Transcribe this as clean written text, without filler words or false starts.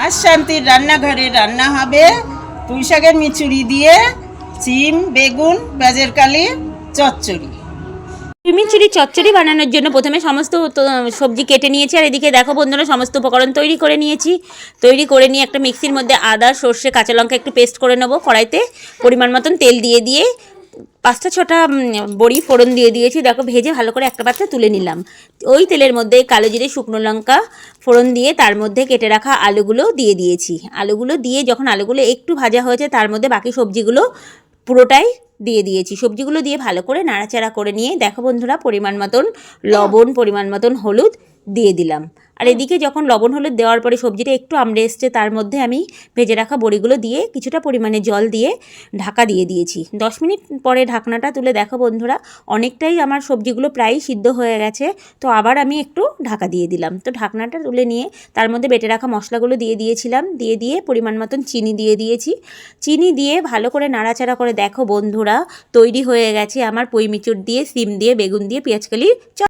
আজ শান্তির রান্নাঘরে রান্না হবে পুঁই শাকের মিচুড়ি দিয়ে সিম বেগুন পেঁয়াজের কালি চচ্চড়ি। মিচুড়ি চচ্চড়ি বানানোর জন্য প্রথমে সমস্ত সবজি কেটে নিয়েছি, আর এদিকে দেখো বন্ধুরা সমস্ত উপকরণ তৈরি করে নিয়েছি। তৈরি করে নিয়ে একটা মিক্সির মধ্যে আদা সর্ষে কাঁচা লঙ্কা একটু পেস্ট করে নেবো। কড়াইতে পরিমাণ মতন তেল দিয়ে 5-6টা বড়ি ফোড়ন দিয়ে দিয়েছি। দেখো ভেজে ভালো করে একটা পাত্রে তুলে নিলাম। ওই তেলের মধ্যে কালো জিরে শুকনো লঙ্কা ফোড়ন দিয়ে তার মধ্যে কেটে রাখা আলুগুলো দিয়ে দিয়েছি। আলুগুলো দিয়ে যখন আলুগুলো একটু ভাজা হয়েছে তার মধ্যে বাকি সবজিগুলো পুরোটাই দিয়ে দিয়েছি। সবজিগুলো দিয়ে ভালো করে নাড়াচাড়া করে নিয়ে দেখো বন্ধুরা পরিমাণ মতন লবণ পরিমাণ মতন হলুদ দিয়ে দিলাম। আর এদিকে যখন লবণ হলুদ দেওয়ার পরে সবজিটা একটু আমড়ে এসছে তার মধ্যে আমি ভেজে রাখা বড়িগুলো দিয়ে কিছুটা পরিমাণে জল দিয়ে ঢাকা দিয়ে দিয়েছি। 10 মিনিট পরে ঢাকনাটা তুলে দেখো বন্ধুরা অনেকটাই আমার সবজিগুলো প্রায়ই সিদ্ধ হয়ে গেছে। তো আবার আমি একটু ঢাকা দিয়ে দিলাম। তো ঢাকনাটা তুলে নিয়ে তার মধ্যে বেটে রাখা মশলাগুলো দিয়ে দিয়েছিলাম। দিয়ে পরিমাণ মতন চিনি দিয়ে দিয়েছি। চিনি দিয়ে ভালো করে নাড়াচাড়া করে দেখো বন্ধুরা তৈরি হয়ে গেছে আমার পুঁই মিচুর দিয়ে সিম দিয়ে বেগুন দিয়ে পেঁয়াজকালি